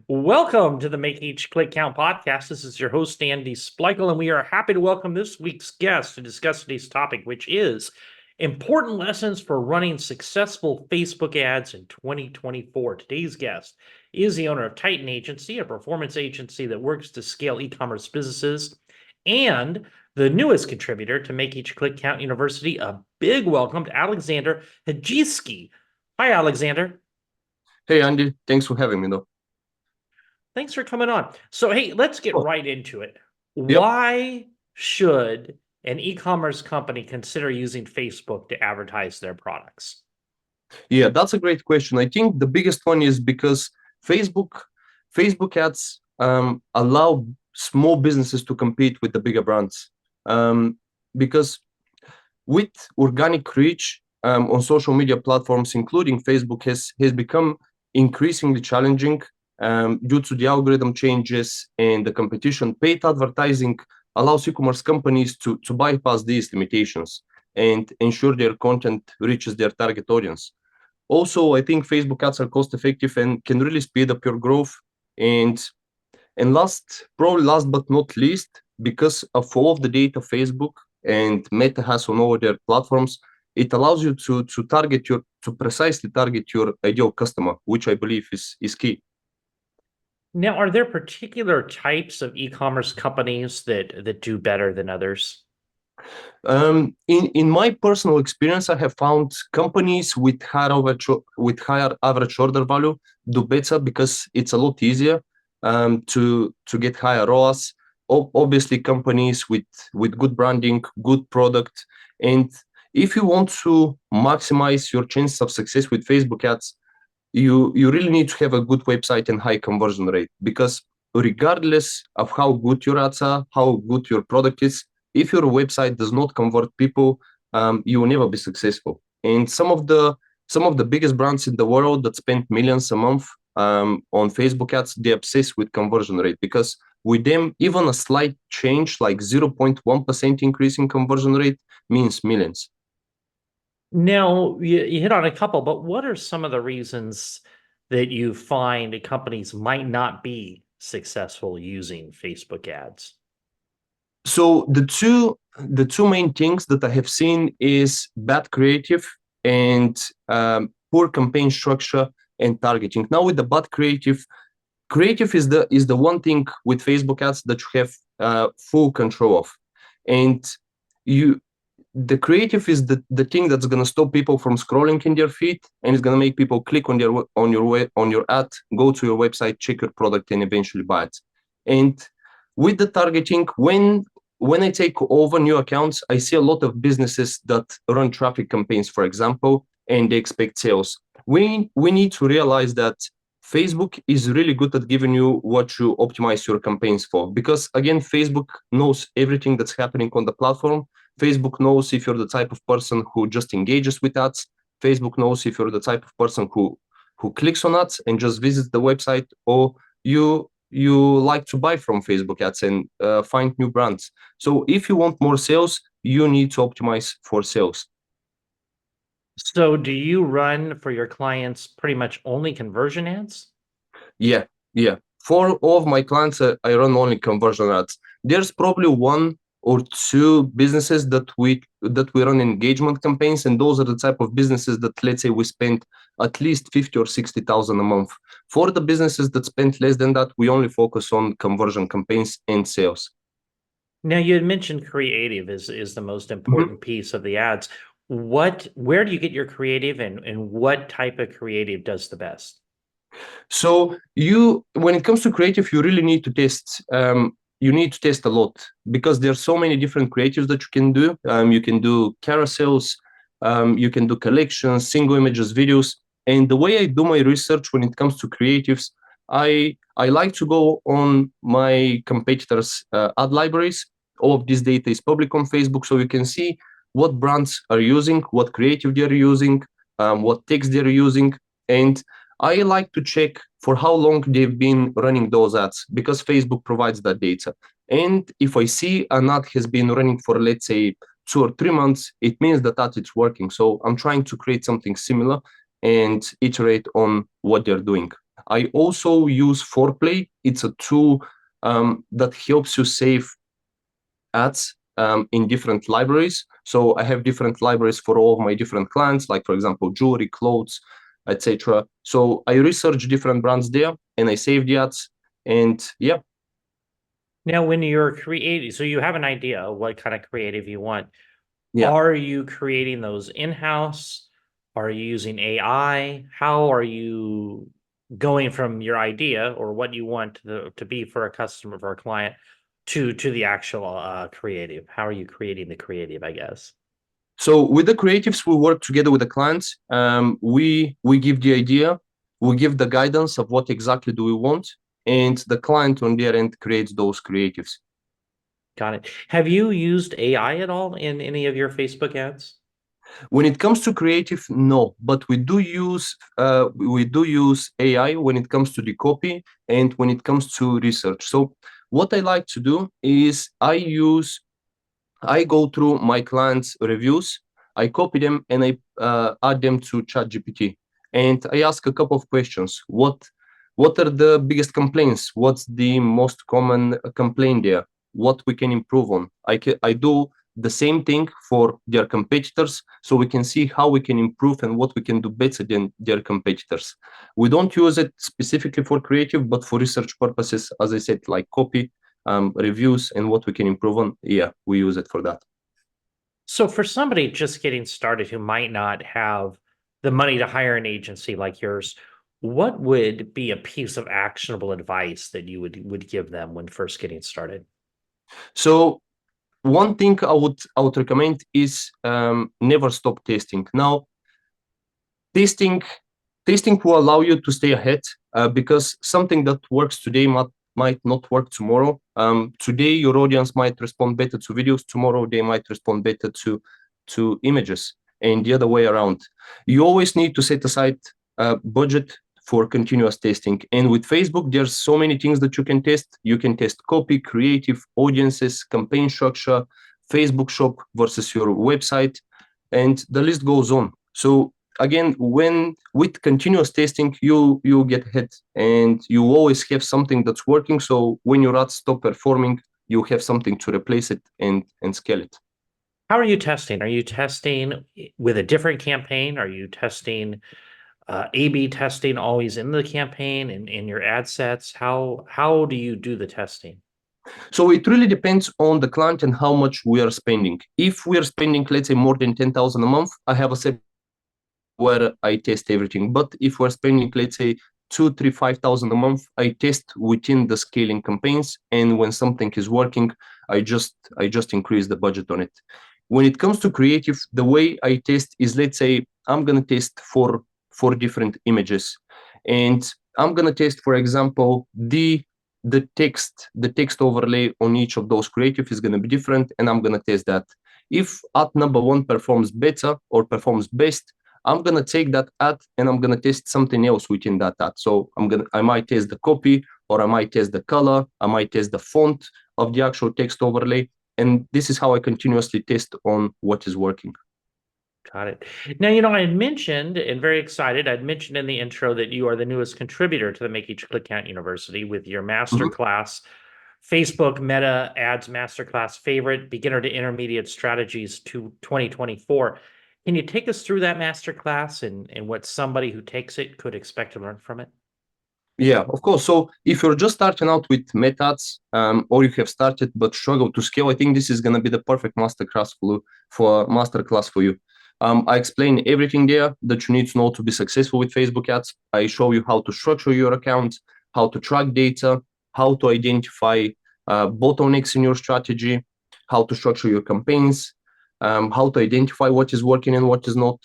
Welcome to the Make Each Click Count podcast. This is your host, Andy Splichal, and we are happy to welcome this week's guest to discuss today's topic, which is important lessons for running successful Facebook ads in 2024. Today's guest is the owner of Titan Agency, a performance agency that works to scale e-commerce businesses, and the newest contributor to Make Each Click Count University. A big welcome to Aleksandar Hadzhiyski. Hi, Aleksandar. Hey Andy, thanks for having me though. Thanks for coming on. So, hey, let's get Oh, right into it. yep. Why should an e-commerce company consider using Facebook to advertise their products? Yeah, that's a great question. I think the biggest one is because Facebook Facebook ads allow small businesses to compete with the bigger brands. Because with organic reach on social media platforms, including Facebook, has become increasingly challenging due to the algorithm changes and the competition. Paid advertising allows e-commerce companies to bypass these limitations and ensure their content reaches their target audience. Also, I think Facebook ads are cost effective and can really speed up your growth. And probably last but not least, because of all of the data Facebook and Meta has on all their platforms, it allows you to precisely target your ideal customer, which I believe is key. Now, are there particular types of e-commerce companies that do better than others? In my personal experience, I have found companies with higher average order value do better because it's a lot easier to get higher ROAS. Obviously, companies with good branding, good product, and if you want to maximize your chances of success with Facebook ads, you really need to have a good website and high conversion rate, because regardless of how good your ads are, how good your product is, if your website does not convert people, you will never be successful. And some of the biggest brands in the world that spend millions a month on Facebook ads, they obsess with conversion rate, because with them, even a slight change like 0.1% increase in conversion rate means millions. Now, you hit on a couple, but what are some of the reasons that you find companies might not be successful using Facebook ads? So the two main things that I have seen is bad creative and poor campaign structure and targeting. Now with the bad creative is the one thing with Facebook ads that you have full control of, and you the creative is the thing that's going to stop people from scrolling in their feed, and it's going to make people click on your ad, go to your website, check your product, and eventually buy it. And with the targeting, when I take over new accounts, I see a lot of businesses that run traffic campaigns, for example, and they expect sales. We need to realize that Facebook is really good at giving you what you optimize your campaigns for, because again, Facebook knows everything that's happening on the platform. Facebook knows if you're the type of person who just engages with ads. Facebook knows if you're the type of person who clicks on ads and just visits the website, or you like to buy from Facebook ads and find new brands. So if you want more sales, you need to optimize for sales. So, do you run for your clients pretty much only conversion ads? Yeah, yeah. For all of my clients, I run only conversion ads. There's probably one or two businesses that we run engagement campaigns, and those are the type of businesses that, let's say, we spend at least 50 or 60,000 a month. For the businesses that spend less than that, we only focus on conversion campaigns and sales. Now, you had mentioned creative is the most Mhm. important piece of the ads. Where do you get your creative, and what type of creative does the best? So when it comes to creative, you really need to test. You need to test a lot, because there's so many different creatives that you can do. You can do carousels, you can do collections, single images, videos. And the way I do my research when it comes to creatives, I like to go on my competitors' ad libraries. All of this data is public on Facebook, so you can see what brands are using, what creative they're using, what text they're using, and I like to check for how long they've been running those ads, because Facebook provides that data. And if I see an ad has been running for, let's say, 2 or 3 months, it means that ad is working. So I'm trying to create something similar and iterate on what they're doing. I also use Foreplay. It's a tool that helps you save ads in different libraries. So I have different libraries for all of my different clients, like for example, jewelry, clothes, etc. So I research different brands there and I save the ads. And yeah. Now, when you're creating, so you have an idea of what kind of creative you want. Yeah. Are you creating those in-house? Are you using AI? How are you going from your idea or what you want to be for a customer, for a client, to the actual creative? How are you creating the creative, I guess? So with the creatives, we work together with the clients. We give the idea, we give the guidance of what exactly do we want, and the client on their end creates those creatives. Got it. Have you used AI at all in any of your Facebook ads? When it comes to creative, no, but we do use AI when it comes to the copy and when it comes to research. So what I like to do is I go through my clients' reviews, I copy them, and I add them to ChatGPT. And I ask a couple of questions. What are the biggest complaints? What's the most common complaint there? What we can improve on? I do the same thing for their competitors, so we can see how we can improve and what we can do better than their competitors. We don't use it specifically for creative, but for research purposes, as I said, like copy, reviews, and what we can improve on. Yeah, we use it for that. So for somebody just getting started who might not have the money to hire an agency like yours, what would be a piece of actionable advice that you would give them when first getting started? So one thing I would recommend is never stop testing. Now, testing testing will allow you to stay ahead because something that works today might not work tomorrow. Today your audience might respond better to videos, tomorrow they might respond better to images, and the other way around. You always need to set aside a budget for continuous testing. And with Facebook, there's so many things that you can test. You can test copy, creative, audiences, campaign structure, Facebook shop versus your website, and the list goes on. So again, when with continuous testing, you get ahead and you always have something that's working. So when your ads stop performing, you have something to replace it and scale it. How are you testing? Are you testing with a different campaign? Are you testing A/B testing always in the campaign and in your ad sets? How do you do the testing? So it really depends on the client and how much we are spending. If we are spending, let's say, more than 10,000 a month, I have a separate where I test everything. But if we're spending, let's say, 2, 3, 5,000 a month, I test within the scaling campaigns. And when something is working, I just increase the budget on it. When it comes to creative, the way I test is, let's say, I'm gonna test four different images, and I'm gonna test, for example, the text overlay on each of those creative is gonna be different, and I'm gonna test that. If ad number one performs better or performs best, I'm gonna take that ad and I'm gonna test something else within that ad. So I might test the copy, or I might test the color, I might test the font of the actual text overlay, and this is how I continuously test on what is working. Got it. Now, I had mentioned, and very excited, I'd mentioned in the intro that you are the newest contributor to the Make Each Click Count University with your Mhm. masterclass, Facebook Meta Ads Masterclass Favorite Beginner to Intermediate Strategies to 2024. Can you take us through that masterclass and what somebody who takes it could expect to learn from it? Yeah, of course. So if you're just starting out with methods, or you have started but struggle to scale, I think this is going to be the perfect masterclass for you. I explain everything there that you need to know to be successful with Facebook ads. I show you how to structure your account, how to track data, how to identify bottlenecks in your strategy, how to structure your campaigns, how to identify what is working and what is not,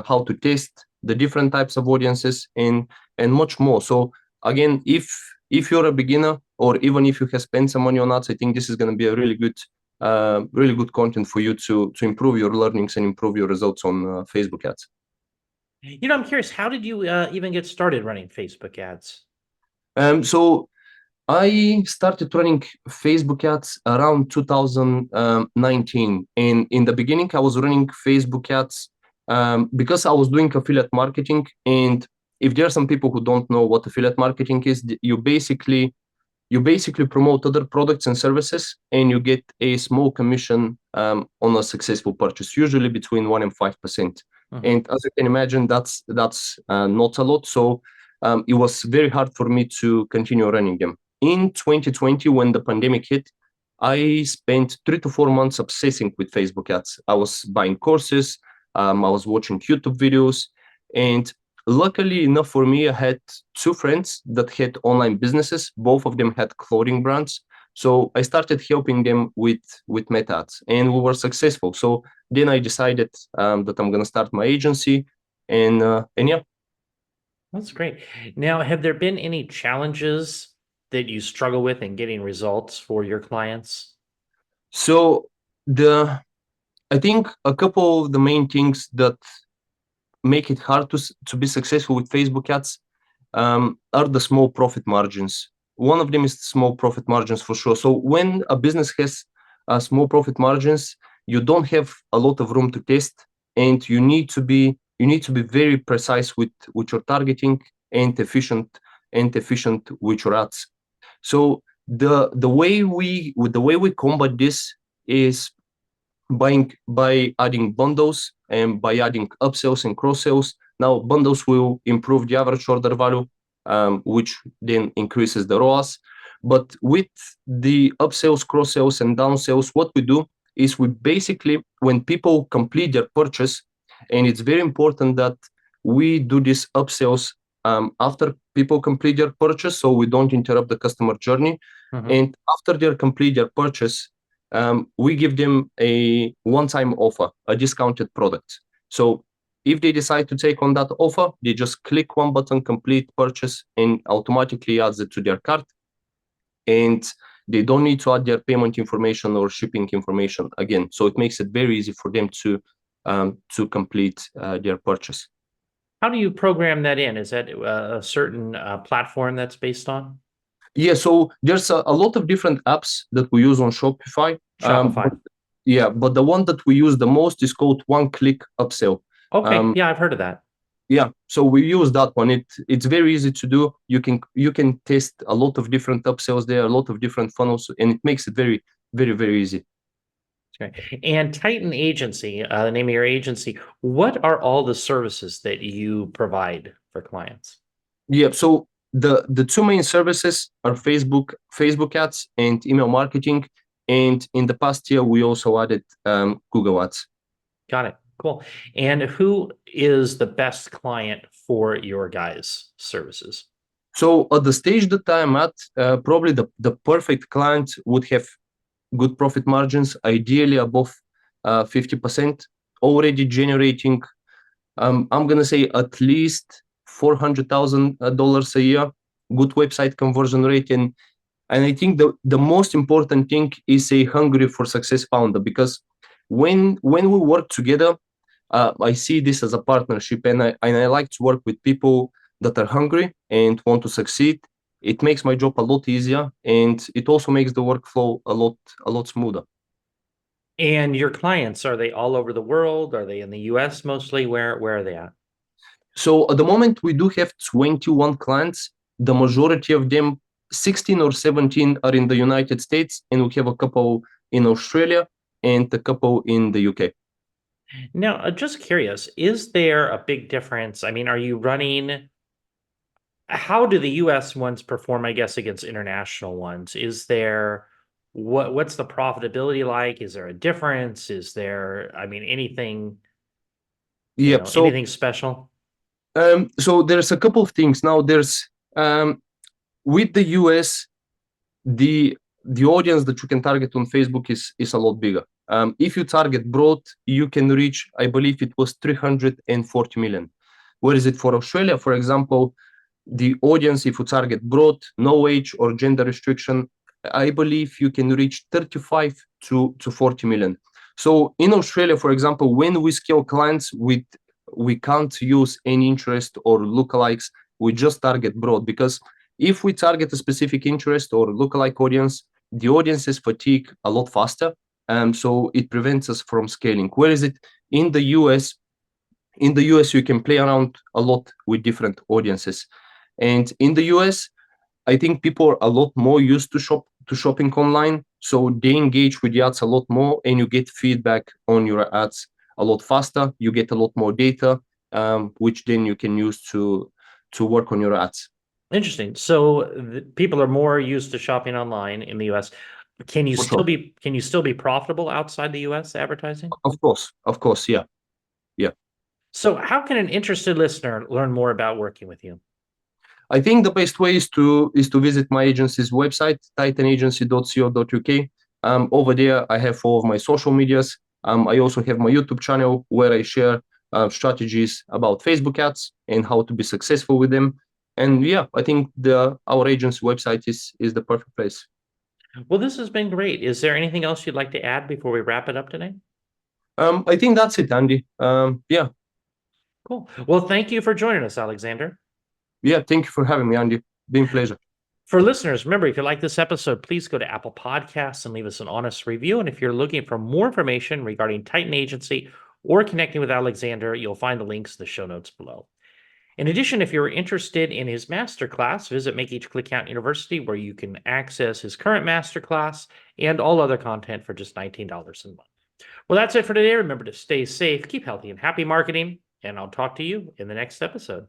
how to test the different types of audiences, and much more. So again, if you're a beginner, or even if you have spent some money on ads, I think this is going to be a really good content for you to improve your learnings and improve your results on Facebook ads. I'm curious, how did you even get started running Facebook ads? So I started running Facebook ads around 2019, and in the beginning, I was running Facebook ads because I was doing affiliate marketing, and if there are some people who don't know what affiliate marketing is, you basically promote other products and services, and you get a small commission on a successful purchase, usually between 1% and 5%. Mhm. And as you can imagine, that's not a lot. So it was very hard for me to continue running them. In 2020, when the pandemic hit, I spent 3 to 4 months obsessing with Facebook ads. I was buying courses, I was watching YouTube videos, and luckily enough for me, I had two friends that had online businesses. Both of them had clothing brands. So I started helping them with Meta ads, and we were successful. So then I decided that I'm gonna start my agency, and yeah. That's great. Now, have there been any challenges that you struggle with in getting results for your clients? So the I think a couple of the main things that make it hard to be successful with Facebook ads are the small profit margins. One of them is small profit margins for sure. So when a business has small profit margins, you don't have a lot of room to test, and you need to be very precise with your targeting and efficient with your ads. So the way we combat this is by adding bundles and by adding upsells and cross sells. Now, bundles will improve the average order value, which then increases the ROAS. But with the upsells, cross sells, and down sells, what we do is we basically, when people complete their purchase, and it's very important that we do these upsells after people complete their purchase, so we don't interrupt the customer journey. Mhm. And after they complete their purchase, we give them a one-time offer, a discounted product. So if they decide to take on that offer, they just click one button, complete purchase, and automatically adds it to their cart. And they don't need to add their payment information or shipping information again. So it makes it very easy for them to complete their purchase. How do you program that in? Is that a certain platform that's based on? Yeah, so there's a lot of different apps that we use on Shopify. But Shopify. yeah, but the one that we use the most is called One Click Upsell. Okay, Um, yeah, I've heard of that. yeah, so we use that one. It's very easy to do. You can test a lot of different upsells there, a lot of different funnels, and it makes it very, very, very easy. Okay. And Titan Agency, the name of your agency, what are all the services that you provide for clients? Yeah, so the two main services are Facebook ads and email marketing. And in the past year, we also added Google ads. Got it. Cool. And who is the best client for your guys' services? So at the stage that I'm at, probably the perfect client would have good profit margins, ideally above 50%, already generating, I'm gonna say at least $400,000 a year, good website conversion rate, and I think the most important thing is a hungry for success founder, because when we work together, I see this as a partnership, and I like to work with people that are hungry and want to succeed. It makes my job a lot easier, and it also makes the workflow a lot smoother. And your clients, are they all over the world? Are they in the US mostly? Where are they at? So at the moment, we do have 21 clients. The majority of them, 16 or 17, are in the United States, and we have a couple in Australia and a couple in the UK. Now, just curious, is there a big difference? I mean, are you running, how do the US ones perform, I guess, against international ones? Is there what's the profitability like? Is there a difference? Is there, I mean, anything, Yep. So anything special? so there's a couple of things. Now there's with the US, the audience that you can target on Facebook is a lot bigger. If you target broad, you can reach, I believe it was 340 million. Whereas it for Australia, for example, the audience, if you target broad, no age or gender restriction, I believe you can reach 35 to 40 million. So in Australia, for example, when we scale clients we can't use any interest or lookalikes. We just target broad, because if we target a specific interest or lookalike audience, the audiences fatigue a lot faster. So it prevents us from scaling. Whereas it in the US, In the US, you can play around a lot with different audiences. And in the US, I think people are a lot more used to shopping online, so they engage with the ads a lot more, and you get feedback on your ads a lot faster. You get a lot more data, which then you can use to work on your ads. Interesting. So people are more used to shopping online in the US. Can you For still sure. be profitable outside the US advertising? Of course, yeah, yeah. So how can an interested listener learn more about working with you? I think the best way is to visit my agency's website, titanagency.co.uk. Over there, I have all of my social medias. I also have my YouTube channel where I share strategies about Facebook ads and how to be successful with them. And yeah, I think our agency website is the perfect place. Well, this has been great. Is there anything else you'd like to add before we wrap it up today? I think that's it, Andy. Yeah, Cool. Well, thank you for joining us, Alexander. yeah. Thank you for having me, Andy. Been a pleasure. For listeners, remember, if you like this episode, please go to Apple Podcasts and leave us an honest review. And if you're looking for more information regarding Titan Agency or connecting with Alexander, you'll find the links in the show notes below. In addition, if you're interested in his masterclass, visit Make Each Click Count University, where you can access his current masterclass and all other content for just $19 a month. Well, that's it for today. Remember to stay safe, keep healthy, and happy marketing, and I'll talk to you in the next episode.